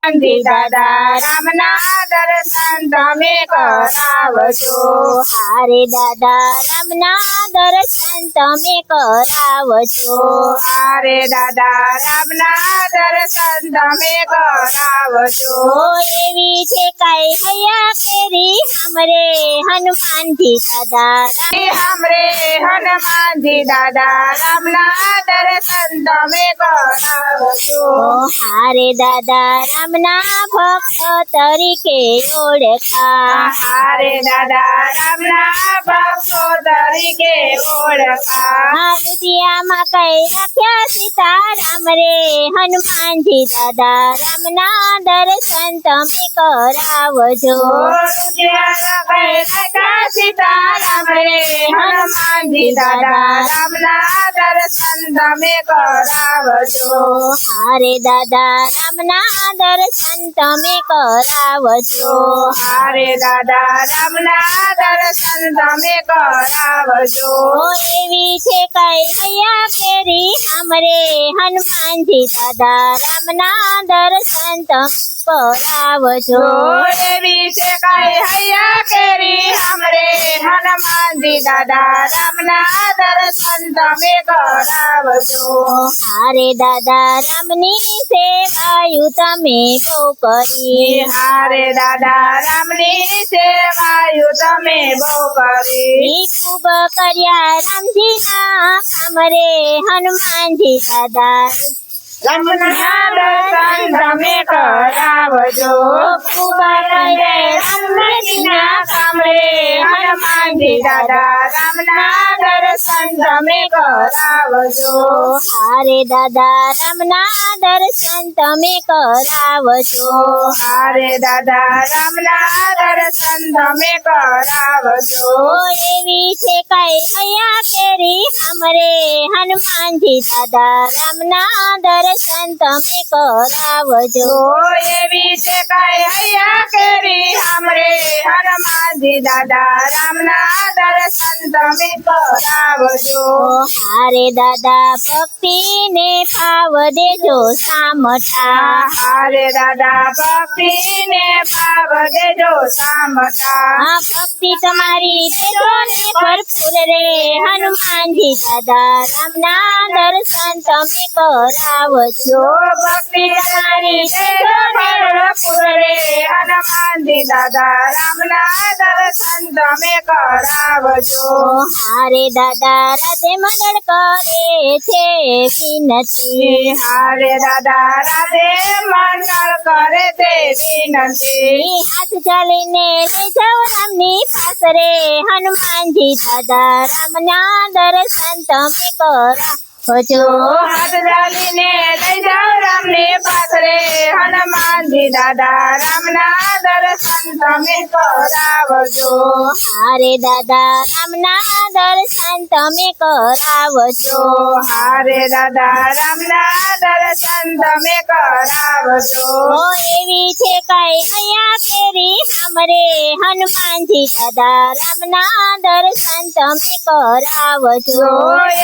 હનુમાનજી દાદા રામના દર્શન તમે કરાવજો। હારે દાદા રામના દર્શન તમે કરાવજો। હારે દાદા રામના દર્શન તમે કરાવજો। એવી છે કઈ હૈયા કેરી हमरे हनुमानजी दादा हमरे हनुमानजी दादा रामना दर्शन તમે કરાવજો। हारे दादा रामना भक्त तरीके ओळखा। हारे दादा रामना भक्तो तरीके ओळखा। રુદિયામાં કઈ રાખ્યા સીતારામ રે હનુમાનજી દાદા રામના દર્શન તમે કરાવજો। सीताराम रे हनुमानजी दादा रामना दर्शन તમે કરાવજો। हारे दादा रामना दर्शन તમે કરાવજો। हारे दादा रामना दर्शन તમે કરાવજો। એવી છે કઈ હૈયા કેરી हमरे हनुमानजी दादा रामना दर्शन તમે કરાવજો। એવી છે કઈ હૈયા કેરી हमरे हनुमानजी दादा रामना दर्शन તમે કરાવજો। हारे दादा रामनी सेवायु તમે બહુ કરી। हारे दादा रामनी सेवायु તમે બહુ કરી। ખૂબ કર્યા રામજીના કામ રે હનુમાનજી દાદા રામના દર્શન તમે કરાવજો। ખૂબ રામજીના કામ રે હનુમાનજી દાદા રામના દર્શન તમે કરાવજો। હારે દાદા રામના દર્શન તમે કરાવજો। હારે દાદા રામના દર્શન તમે કરાવજો। એવી છે કઈ હૈયા કેરી हमरे हनुमानजी दादा रामना दर्शन તમે કરાવજો। એવી છે કઈ હૈયા કેરી हमरे हनुमानजी दादा रामना दर्शन તમે કરાવજો। हारे दादा भक्ति ने भाव देजो सामठा। हारे दादा भक्ति ने भाव देजो सामठा। भक्ति तुम्हारी देजो ने भरपूर रे हनुमानजी दादा रामना दर्शन તમે કરાવજો। भक्ति तुम्हारी देजो भरपूर रे हनुमानजी दादा रामना दर्शन તમે કરાવજો। हारे दादा राधे मंगल करे छे विनती। हारे दादा राधे मंगल करे ते विनती। हाथ ચાલીને લઈ જાઓ રામની પાસ રે હનુમાનજી દાદા રામના દર્શન તમે કરાવજો। हाथ ચાલીને લઈ જાઓ રામની પાસ રે હનુમાનજી દાદા રામના દર્શન તમે કરાવજો। હારે દાદા રામના દર્શન તમે કરાવજો। હારે દાદા રામના દર્શન તમે કરાવજો। એવી છે કઈ હૈયા કેરી हमरे हनुमानजी दादा रामना दर्शन તમે કરાવજો।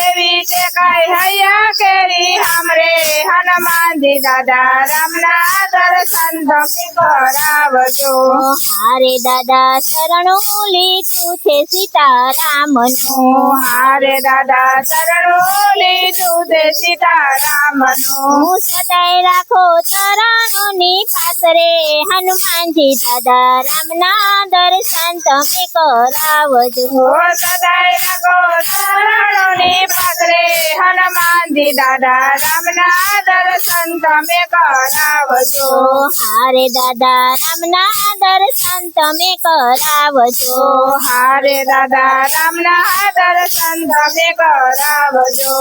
એવી છે કઈ હૈયા કેરી हमरे हनुमानजी दादा रामना दर्शन તમે કરાવજો। હારે દાદા શરણું લીધું છે સીતારામનું। હારે દાદા શરણું લીધું છે સીતારામનું। સદાય રાખો ચરણોની પાસ રે હનુમાનજી દાદા રામના દર્શન તમે કરાવજો। સદાય રાખો ચરણોની પાસ રે હનુમાનજી દાદા રામના દર્શન તમે કરાવજો। હારે દાદા રામના દર્શન તમે કરાવજો। હારે દાદા રામના દર્શન તમે કરાવજો।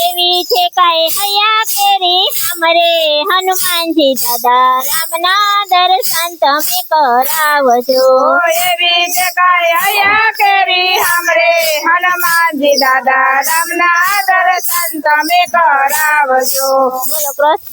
એવી છે કઈ હૈયા કેરી हमरे हनुमानजी दादा रामना दर्शन તમે કરાવજો। એવી છે કઈ હૈયા કેરી हमरे हनुमानजी दादा रामना दर्शन તમે કરાવજો। બોલો કૃષ્ણ।